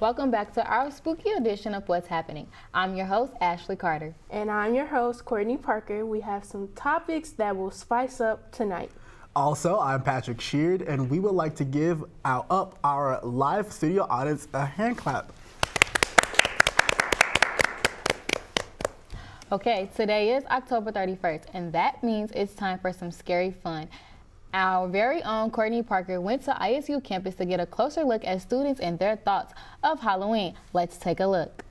Welcome back to our spooky edition of What's Happening. I'm your host, Ashley Carter. And I'm your host, Courtney Parker. We have some topics that will spice up tonight. Also, I'm Patrick Sheard, and we would like to give our live studio audience a hand clap. Okay, today is October 31st, and that means it's time for some scary fun. Our very own Courtney Parker went to ISU campus to get a closer look at students and their thoughts of Halloween. Let's take a look.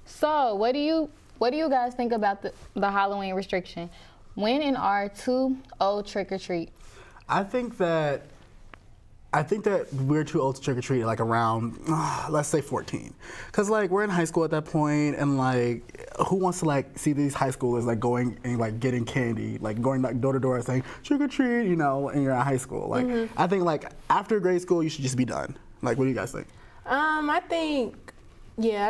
So, what do you guys think about the Halloween restriction? When and are too old trick or treat? I think that we're too old to trick or treat, like around, let's say 14, because like we're in high school at that point, and like who wants to like see these high schoolers like going and like getting candy, like going like door to door saying trick or treat, you know, and you're in high school. Like I think like after grade school you should just be done. Like, what do you guys think? I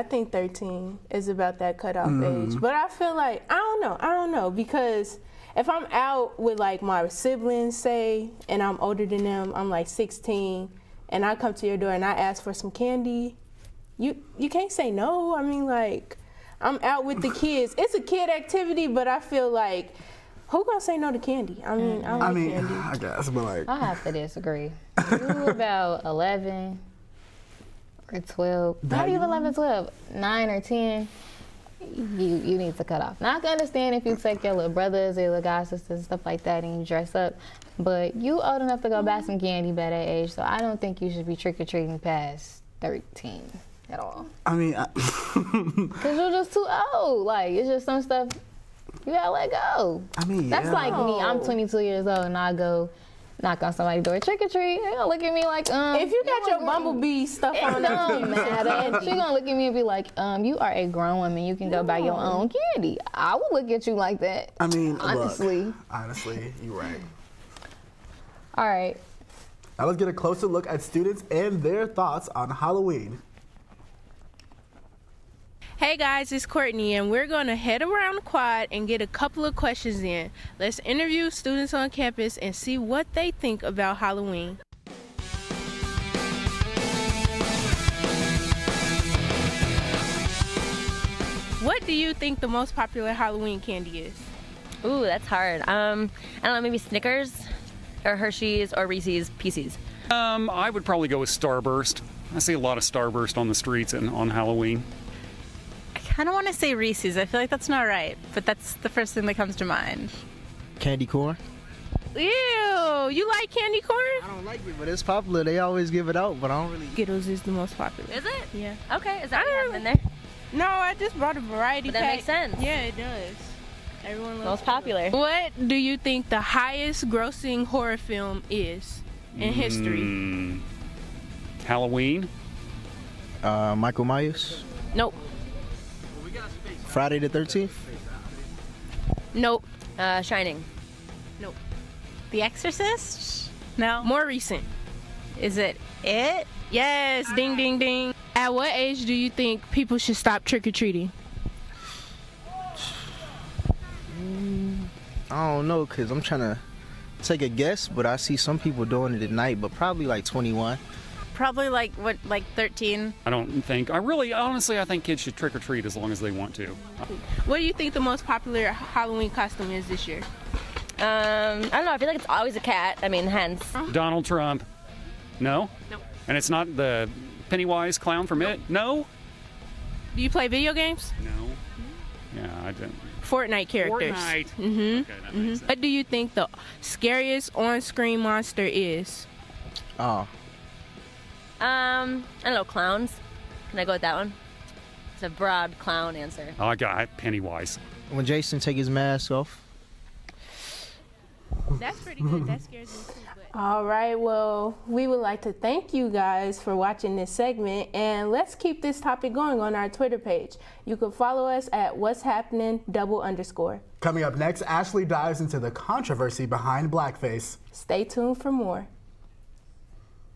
think 13 is about that cutoff age, but I feel like I don't know because if I'm out with like my siblings, say, and I'm older than them, I'm like 16, and I come to your door and I ask for some candy, you can't say no. I mean, like, I'm out with the kids. It's a kid activity, but I feel like, who gonna say no to candy? I mean, I like candy. I guess, but like, I have to disagree. You about 11 or 12, not even 11, 12, 9 or 10. You need to cut off. Now, I can understand if you take your little brothers or your little god sisters, stuff like that, and you dress up, but you old enough to go buy some candy by that age, so I don't think you should be trick-or-treating past 13 at all. I mean, because you're just too old. Like, it's just some stuff you gotta let go. I mean, that's like me. I'm 22 years old, and I go knock on somebody's door, trick or treat. They gonna look at me like, if you got your bumblebee stuff on, it don't matter. She gonna look at me and be like, you are a grown woman. You can go buy your own candy. I would look at you like that. I mean, honestly, you're right. All right. Now let's get a closer look at students and their thoughts on Halloween. Hey guys, it's Courtney, and we're going to head around the quad and get a couple of questions in. Let's interview students on campus and see what they think about Halloween. What do you think the most popular Halloween candy is? Ooh, that's hard. I don't know, maybe Snickers or Hershey's or Reese's Pieces. I would probably go with Starburst. I see a lot of Starburst on the streets and on Halloween. I don't want to say Reese's. I feel like that's not right, but that's the first thing that comes to mind. Candy corn. Ew, you like candy corn? I don't like it, but it's popular. They always give it out, but I don't really. Skittles is the most popular. Is it? Yeah. Okay, is that what you have in there? No, I just brought a variety But that pack. makes sense. Yeah, it does. Everyone loves Most popular. What do you think the highest grossing horror film is in history? Halloween? Michael Myers. Nope. Friday the 13th. Nope. Shining. Nope. The Exorcist? No. More recent. Is it? Yes. Ding, ding, ding. At what age do you think people should stop trick-or-treating? I don't know, because I'm trying to take a guess, but I see some people doing it at night, but probably like 21. Probably like 13. I don't think. Honestly, I think kids should trick or treat as long as they want to. What do you think the most popular Halloween costume is this year? I don't know. I feel like it's always a cat. I mean, hence. Donald Trump. No? Nope. And it's not the Pennywise clown from It? No? Do you play video games? No. Yeah, I don't. Fortnite characters. Fortnite. Mm-hmm. Okay, that makes sense. What do you think the scariest on-screen monster is? Oh, I don't know, clowns. Can I go with that one? It's a broad clown answer. I got Pennywise. when Jason take his mask off. That's pretty good. That scares me too. But All right, well, we would like to thank you guys for watching this segment, and let's keep this topic going on our Twitter page. You can follow us at What's Happening _. Coming up next, Ashley dives into the controversy behind blackface. Stay tuned for more.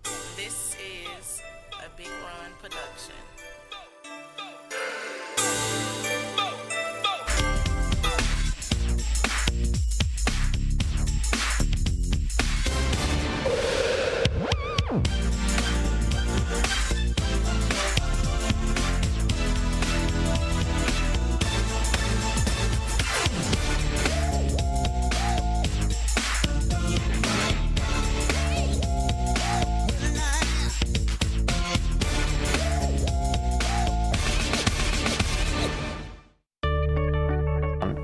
This is a Big Run production.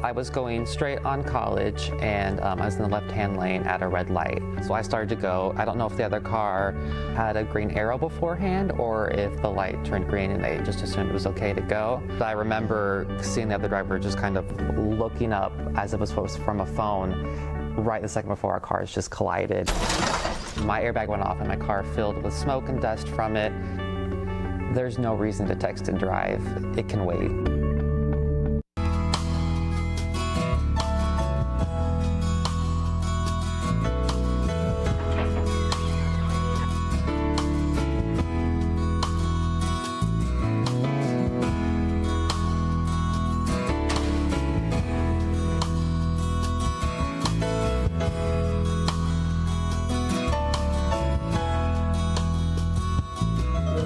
I was going straight on college, and I was in the left-hand lane at a red light. So I started to go. I don't know if the other car had a green arrow beforehand or if the light turned green and they just assumed it was okay to go. But I remember seeing the other driver just kind of looking up as if it was from a phone right the second before our cars just collided. My airbag went off and my car filled with smoke and dust from it. There's no reason to text and drive. It can wait.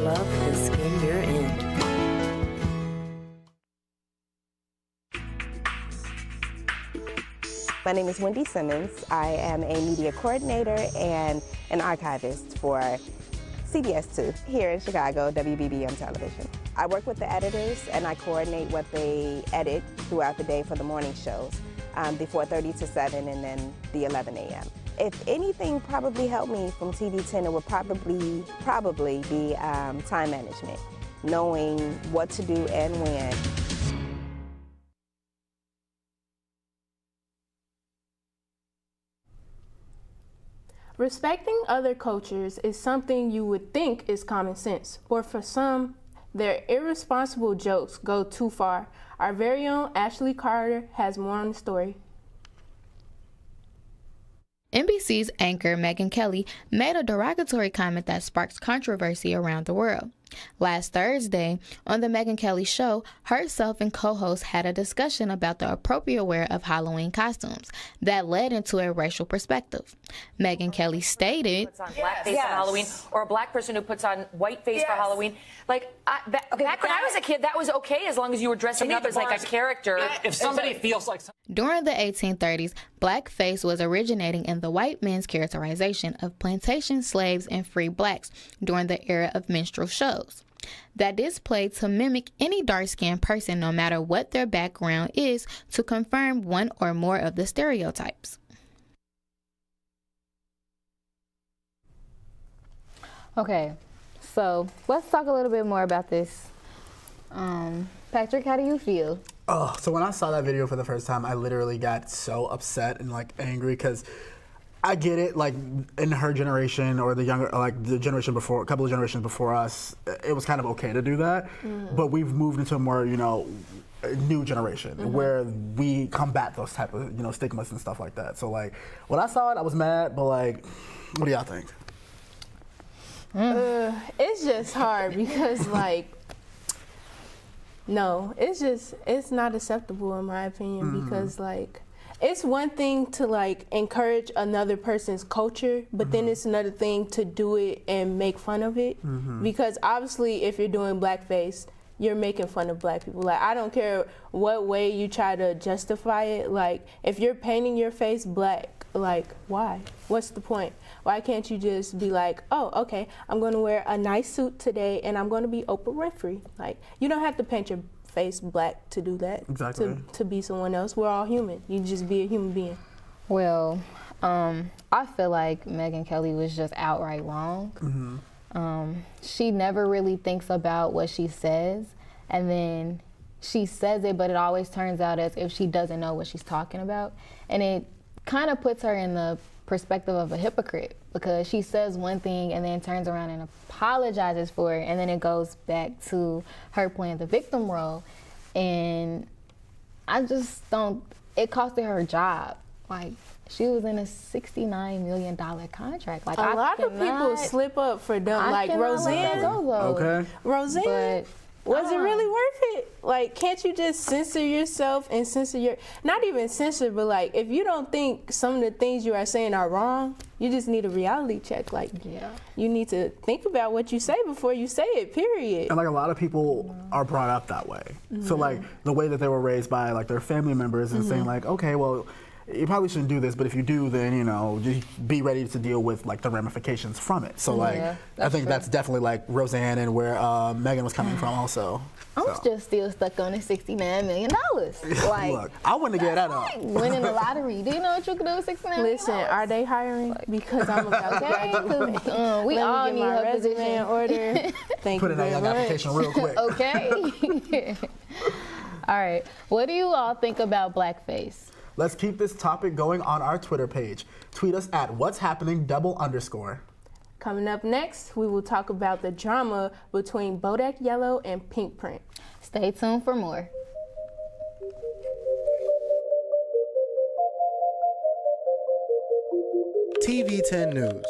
Love the skin you're in. My name is Wendy Simmons. I am a media coordinator and an archivist for CBS 2 here in Chicago, WBBM television. I work with the editors and I coordinate what they edit throughout the day for the morning shows, the 4:30 to 7 and then the 11 a.m. If anything probably helped me from TV10, it would probably be time management, knowing what to do and when. Respecting other cultures is something you would think is common sense, or for some, their irresponsible jokes go too far. Our very own Ashley Carter has more on the story. NBC's anchor Megyn Kelly made a derogatory comment that sparked controversy around the world. Last Thursday, on the Megyn Kelly Show, herself and co-host had a discussion about the appropriate wear of Halloween costumes that led into a racial perspective. Megyn Kelly stated, puts on blackface for Halloween, or a black person who puts on whiteface for Halloween. Like, back when I was a kid, that was okay as long as you were dressing up as like a character. If somebody feels like during the 1830s, blackface was originating in the white men's characterization of plantation slaves and free blacks during the era of minstrel shows. That is played to mimic any dark-skinned person, no matter what their background is, to confirm one or more of the stereotypes. Okay, so let's talk a little bit more about this. Patrick, how do you feel? Oh, so when I saw that video for the first time, I literally got so upset and like angry because I get it, like in her generation or the younger, like the generation before, a couple of generations before us, it was kind of okay to do that. But we've moved into a more, new generation where we combat those type of, stigmas and stuff like that. So like, when I saw it, I was mad, but like, what do y'all think? It's just hard because no, it's not acceptable in my opinion because it's one thing to encourage another person's culture, but then it's another thing to do it and make fun of it. Because obviously if you're doing blackface, you're making fun of black people. Like, I don't care what way you try to justify it. Like, if you're painting your face black, like, why? What's the point? Why can't you just be like, oh, okay, I'm gonna wear a nice suit today and I'm gonna be Oprah Winfrey. Like, you don't have to paint your face black to do that. Exactly. To be someone else. We're all human. You just be a human being. Well, I feel like Megyn Kelly was just outright wrong. She never really thinks about what she says, and then she says it, but it always turns out as if she doesn't know what she's talking about. And it kind of puts her in the perspective of a hypocrite, because she says one thing and then turns around and apologizes for it, and then it goes back to her playing the victim role. And I just don't, it costed her job. Like, she was in a $69 million contract. Like, a lot of people slip up for dumb, like Roseanne. Okay. Roseanne, was it really worth it? Like, can't you just censor yourself and censor your, not even censor, but like, if you don't think some of the things you are saying are wrong, you just need a reality check. Like, you need to think about what you say before you say it, period. And like, a lot of people are brought up that way. So like, the way that they were raised by like their family members and saying like, okay, well, you probably shouldn't do this, but if you do, then, you know, just be ready to deal with like the ramifications from it. So like, I think that's definitely like Roseanne and where Megyn was coming from also. I'm just still stuck on the $69 million. Like, look, I want to get that up. Winning the lottery. Do you know what you can do with $69 million? Listen, are they hiring? Because I'm about to graduate. We all get need my her resume position. in order. Thank Put you it very on much. your application real quick. Okay. All right. What do you all think about blackface? Let's keep this topic going on our Twitter page. Tweet us at What's Happening _. Coming up next, we will talk about the drama between Bodak Yellow and Pink Print. Stay tuned for more. TV 10 News.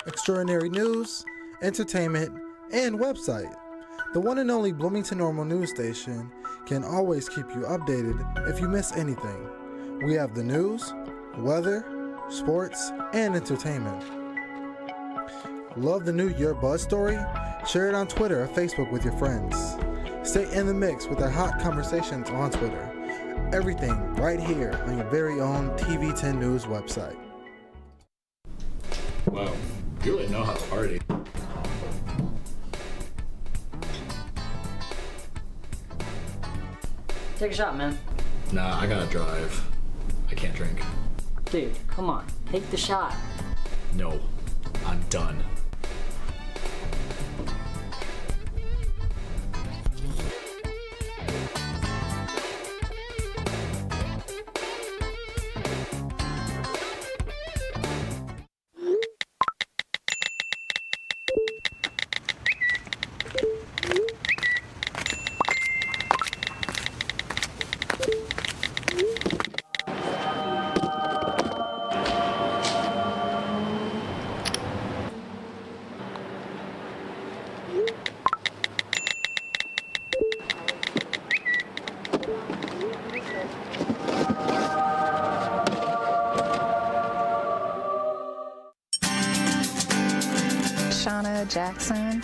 Extraordinary news, entertainment, and website. The one and only Bloomington Normal news station can always keep you updated if you miss anything. We have the news, weather, sports, and entertainment. Love the new Your Buzz story? Share it on Twitter or Facebook with your friends. Stay in the mix with our hot conversations on Twitter. Everything right here on your very own TV 10 News website. Wow, you really know how to party. Take a shot, man. Nah, I gotta drive. I can't drink. Dude, come on. Take the shot. No, I'm done. Shauna Jackson.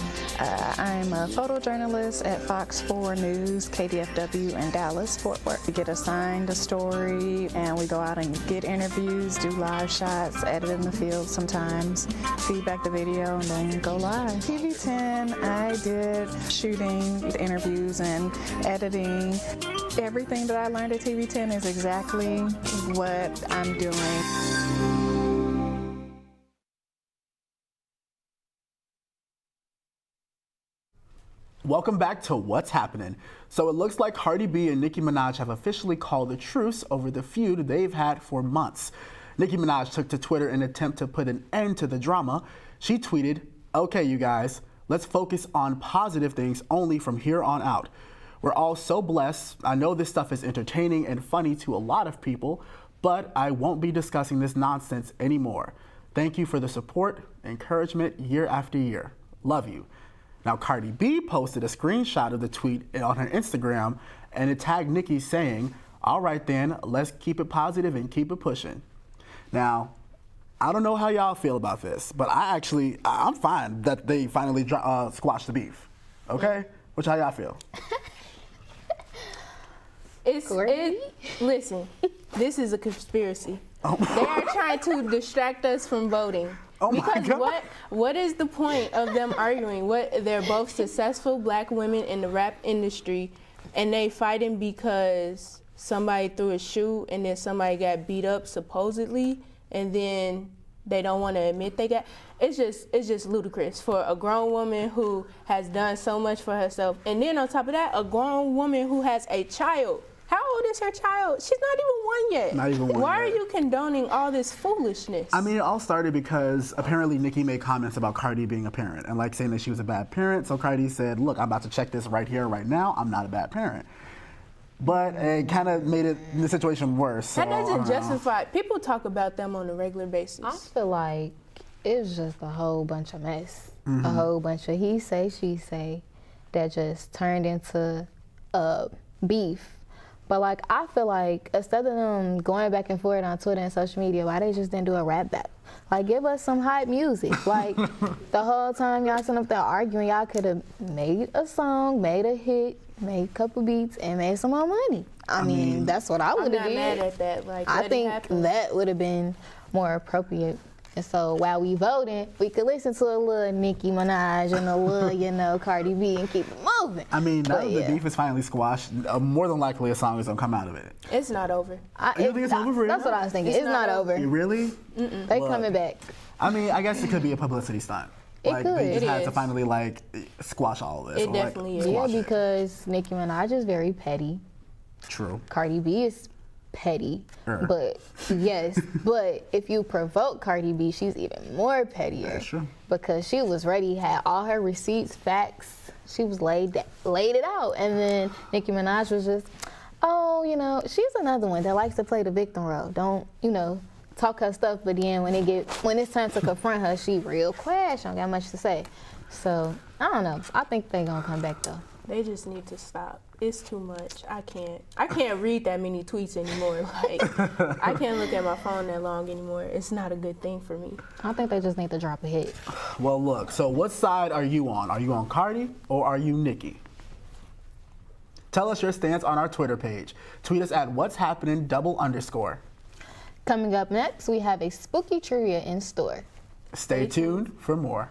I'm a photojournalist at Fox 4 News, KDFW in Dallas, Fort Worth. We get assigned a story and we go out and get interviews, do live shots, edit in the field sometimes, feedback the video, and then go live. TV 10, I did shooting, interviews, and editing. Everything that I learned at TV 10 is exactly what I'm doing. Welcome back to What's Happening. So it looks like Cardi B and Nicki Minaj have officially called a truce over the feud they've had for months. Nicki Minaj took to Twitter in an attempt to put an end to the drama. She tweeted, "Okay, you guys, let's focus on positive things only from here on out. We're all so blessed. I know this stuff is entertaining and funny to a lot of people, but I won't be discussing this nonsense anymore. Thank you for the support, encouragement year after year. Love you." Now, Cardi B posted a screenshot of the tweet on her Instagram, and it tagged Nicki saying, "All right then, let's keep it positive and keep it pushing." Now, I don't know how y'all feel about this, but I'm fine that they finally squashed the beef. Okay? Which how y'all feel? Listen, this is a conspiracy. They are trying to distract us from voting. Because what is the point of them arguing? They're both successful black women in the rap industry, and they fighting because somebody threw a shoe and then somebody got beat up supposedly. and then they don't want to admit they got. It's just ludicrous for a grown woman who has done so much for herself, and then on top of that, a grown woman who has a child. How old is her child? She's not even one yet. Not even one Why yet. are you condoning all this foolishness? I mean, it all started because apparently Nicki made comments about Cardi being a parent and like saying that she was a bad parent. So Cardi said, look, I'm about to check this right here, right now. I'm not a bad parent. But it kind of made the situation worse. So, That doesn't justify. People talk about them on a regular basis. I feel like it's just a whole bunch of mess. A whole bunch of he say, she say that just turned into beef. But like, I feel like instead of them going back and forth on Twitter and social media, why they just didn't do a rap battle? Like, give us some hype music. Like, the whole time y'all sitting up there arguing, y'all could have made a song, made a hit, made a couple beats, and made some more money. I mean, that's what I would have did. I'm not mad at that. Like, I let it think happen. that would have been more appropriate. And so while we voting, we could listen to a little Nicki Minaj and a little, Cardi B and keep it moving. I mean, now But that yeah. the beef is finally squashed, more than likely a song is going to come out of it. It's not over. You think it's over for real? That's what I was thinking. It's not over. Really? They Look, coming back. I mean, I guess it could be a publicity stunt. It Like, could. they just It had to is. finally, like, squash all of this. It or, like, definitely is. Yeah, squash it. because Nicki Minaj is very petty. True. Cardi B is petty. Sure. But yes, but if you provoke Cardi B, she's even more pettier. That's true. Because she was ready, had all her receipts, facts. She was laid it out. And then Nicki Minaj was just, she's another one that likes to play the victim role. Don't, talk her stuff, but then when it's time to confront her, she real quiet. She don't got much to say. So, I don't know. I think they gonna come back though. They just need to stop. It's too much. I can't read that many tweets anymore. Like, I can't look at my phone that long anymore. It's not a good thing for me. I think they just need to drop a hit. Well, look, so what side are you on? Are you on Cardi or are you Nicki? Tell us your stance on our Twitter page. Tweet us at What's Happening _. Coming up next, we have a spooky trivia in store. Stay tuned for more.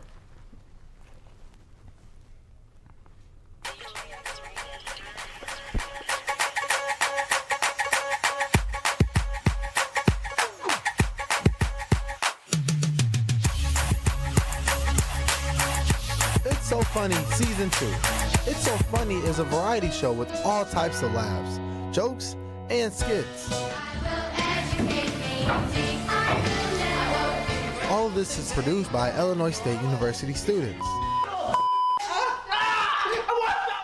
It's So Funny Season 2. It's So Funny is a variety show with all types of laughs, jokes, and skits. All of this is produced by Illinois State University students.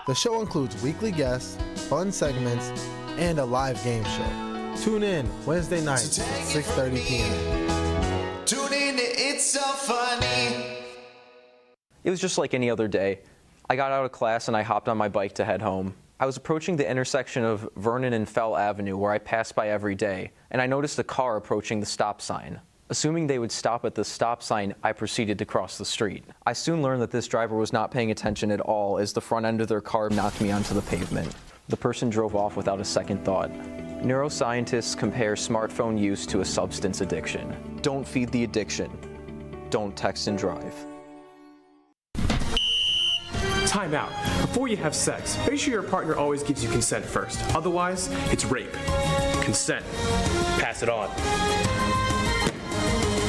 The show includes weekly guests, fun segments, and a live game show. Tune in Wednesday nights at 6:30 p.m. Tune in to It's So Funny. It was just like any other day. I got out of class and I hopped on my bike to head home. I was approaching the intersection of Vernon and Fell Avenue, where I pass by every day, and I noticed a car approaching the stop sign. Assuming they would stop at the stop sign, I proceeded to cross the street. I soon learned that this driver was not paying attention at all, as the front end of their car knocked me onto the pavement. The person drove off without a second thought. Neuroscientists compare smartphone use to a substance addiction. Don't feed the addiction. Don't text and drive. Time out. Before you have sex, make sure your partner always gives you consent first. Otherwise, it's rape. Consent. Pass it on.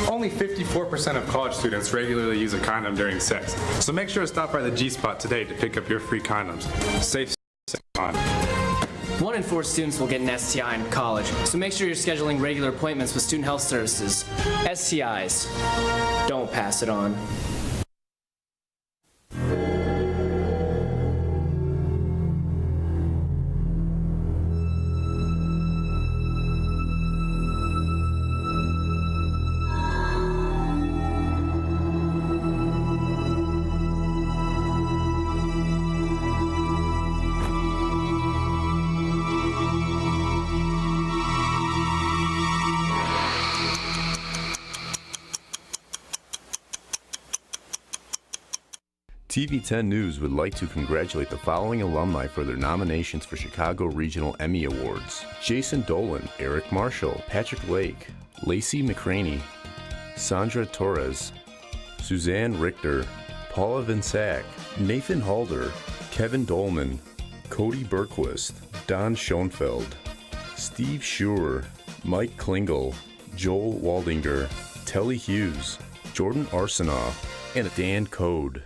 Only 54% of college students regularly use a condom during sex, so make sure to stop by the G-Spot today to pick up your free condoms. Safe sex on. 1 in 4 students will get an STI in college, so make sure you're scheduling regular appointments with Student Health Services. STIs. Don't pass it on. TV10 News would like to congratulate the following alumni for their nominations for Chicago Regional Emmy Awards: Jason Dolan, Eric Marshall, Patrick Lake, Lacey McCraney, Sandra Torres, Suzanne Richter, Paula Vinsack, Nathan Halder, Kevin Dolman, Cody Berquist, Don Schoenfeld, Steve Schuer, Mike Klingel, Joel Waldinger, Telly Hughes, Jordan Arsenault, and Dan Code.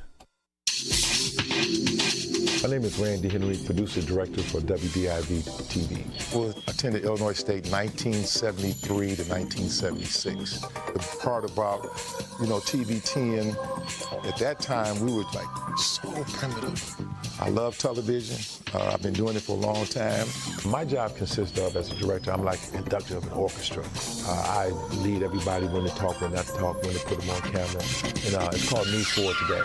My name is Randy Henry, producer director for WBIV TV. I attended Illinois State 1973 to 1976. The part about, TV 10, at that time we were like so primitive. I love television. I've been doing it for a long time. My job consists of, as a director, I'm like the conductor of an orchestra. I lead everybody when to talk, when not to talk, when to put them on camera. And it's called News 4 Today.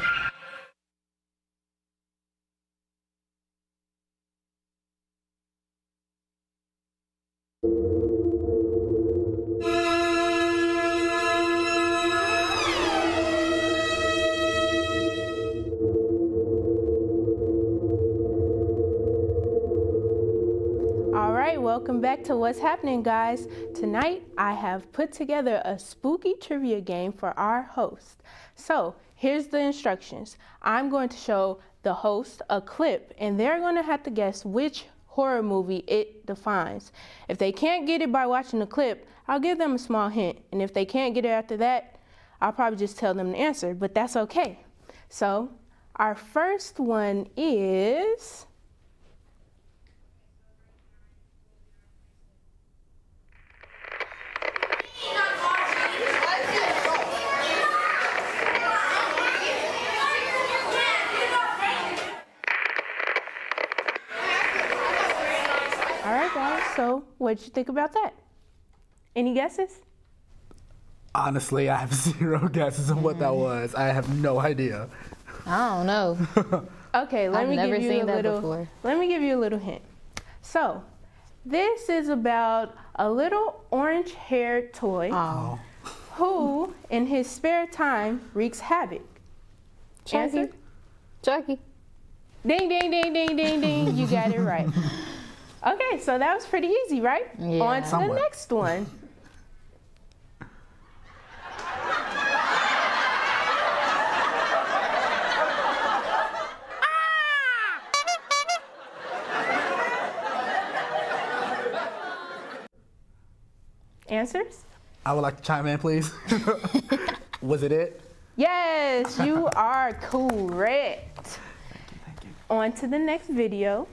Welcome back to What's Happening, guys. Tonight, I have put together a spooky trivia game for our host. So, here's the instructions. I'm going to show the host a clip, and they're going to have to guess which horror movie it defines. If they can't get it by watching the clip, I'll give them a small hint. And if they can't get it after that, I'll probably just tell them the answer, but that's okay. So, our first one is... So, what'd you think about that? Any guesses? Honestly, I have zero guesses on what that was. I have no idea. I don't know. Okay, let me give you a little hint. So, this is about a little orange-haired toy who, in his spare time, wreaks havoc. Answer? Chucky. Ding, ding, ding, ding, ding, ding. You got it right. Okay, so that was pretty easy, right? Yeah. On to the next one. Answers? I would like to chime in, please. Was it? Yes, you are correct. Thank you. On to the next video.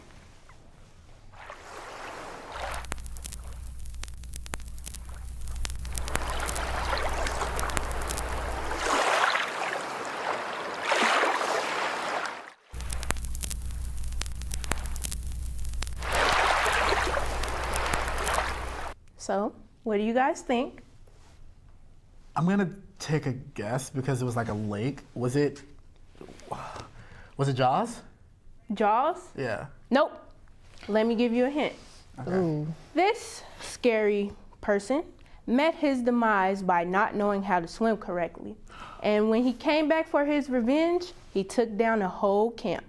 So, what do you guys think? I'm gonna take a guess because it was like a lake. Was it Jaws? Jaws? Yeah. Nope. Let me give you a hint. Okay. This scary person met his demise by not knowing how to swim correctly. And when he came back for his revenge, he took down a whole camp.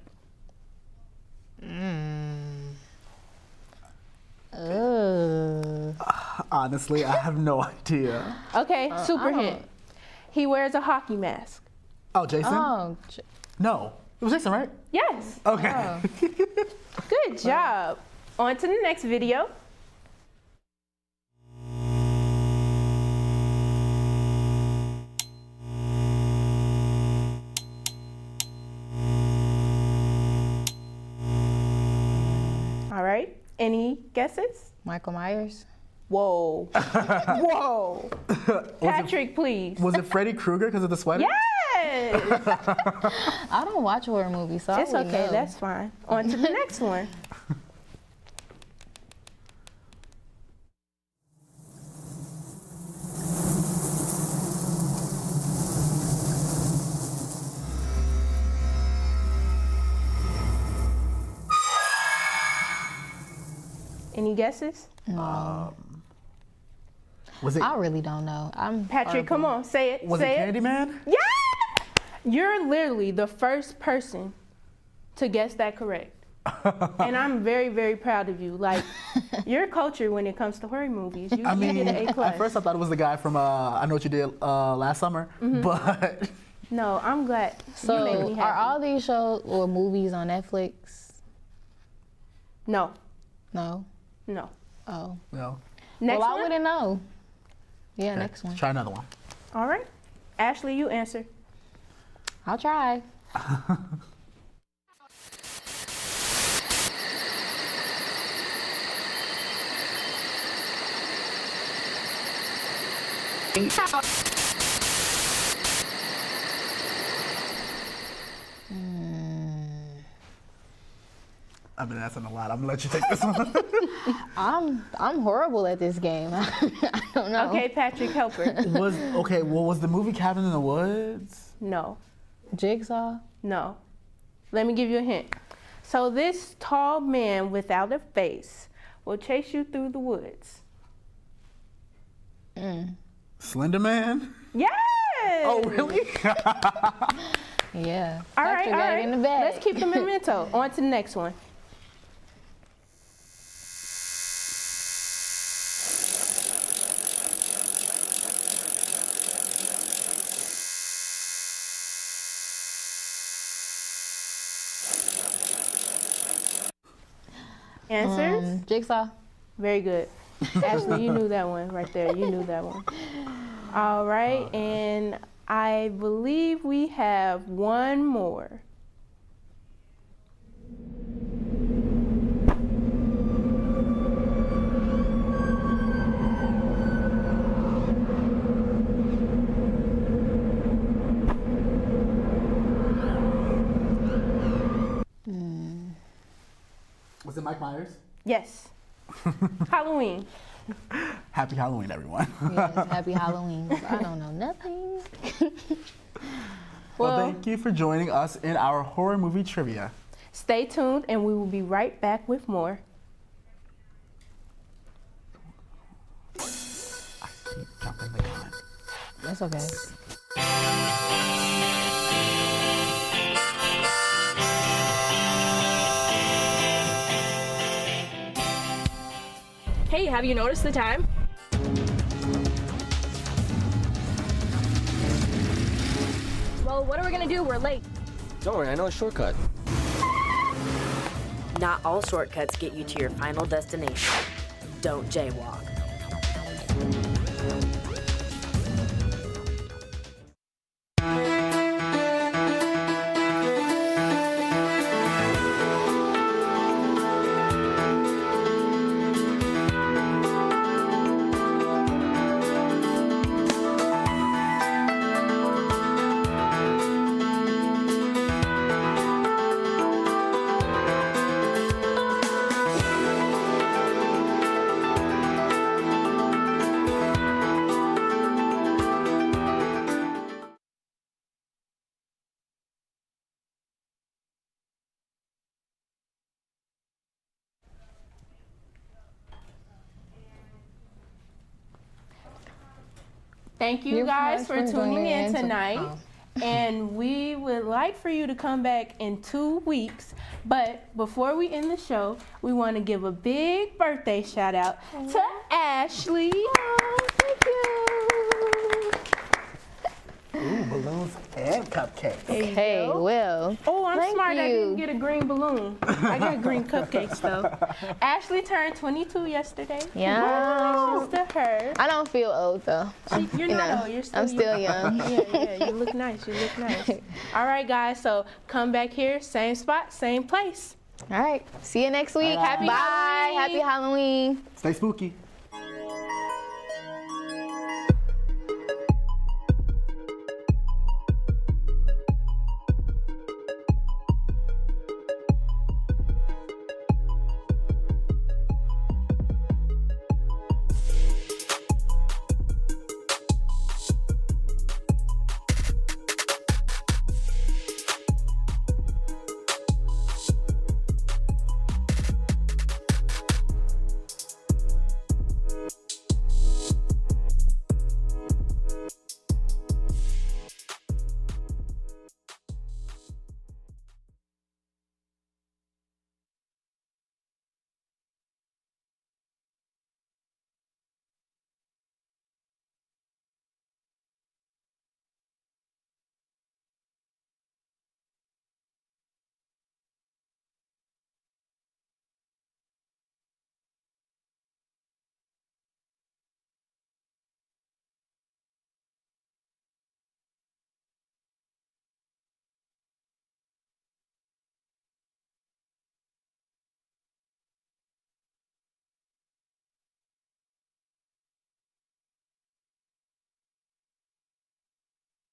Honestly, I have no idea. Okay, super hint. He wears a hockey mask. Oh, Jason? No. It was Jason, right? Yes. Okay. Good job. On to the next video. All right. Any guesses? Michael Myers. Whoa. Whoa. Patrick, please. Was it Freddy Krueger because of the sweater? Yes. I don't watch horror movies, so It's I okay. wouldn't know. That's fine. On to the next one. Any guesses? Was it? I really don't know. Patrick, come on, say it. Was say it Candyman? Yeah! You're literally the first person to guess that correct. And I'm very, very proud of you. Like, your culture when it comes to horror movies, you get an A+. At first I thought it was the guy from I Know What You Did last summer, but... No, I'm glad. You make me So, happy. are all these shows or movies on Netflix? No. No? No. Oh. No. Next well, one? I wouldn't know. Yeah, Okay, next one. Try another one. All right. Ashley, you answer. I'll try. I've been asking a lot. I'm gonna let you take this one. I'm horrible at this game. I don't know. Okay, Patrick, help her. Was the movie Cabin in the Woods? No. Jigsaw? No. Let me give you a hint. So this tall man without a face will chase you through the woods. Slender Man? Yes! Oh, really? Yeah. All right, all right. In the bag. Let's keep the memento. On to the next one. Answers? Jigsaw. Very good. Ashley, you knew that one right there. You knew that one. All right, and I believe we have one more. Was it Mike Myers? Yes. Halloween. Happy Halloween, everyone. Yes, happy Halloween. I don't know nothing. Well, thank you for joining us in our horror movie trivia. Stay tuned, and we will be right back with more. I keep jumping the gun. That's okay. Hey, have you noticed the time? Well, what are we gonna do? We're late. Don't worry, I know a shortcut. Not all shortcuts get you to your final destination. Don't jaywalk. Thank you guys for tuning in tonight. And we would like for you to come back in 2 weeks. But before we end the show, we want to give a big birthday shout out to Ashley. Oh, thank you. Ooh, balloons and cupcakes. Okay, well. Oh, I'm thank smart. you. I didn't get a green balloon. I got green cupcakes, though. Ashley turned 22 yesterday. Yeah. Congratulations to her. I don't feel old, though. You're not old. You're still I'm still young. Yeah, you look nice. You look nice. All right, guys. So come back here, same spot, same place. All right. See you next week. Happy Bye. Halloween. Happy Halloween. Stay spooky.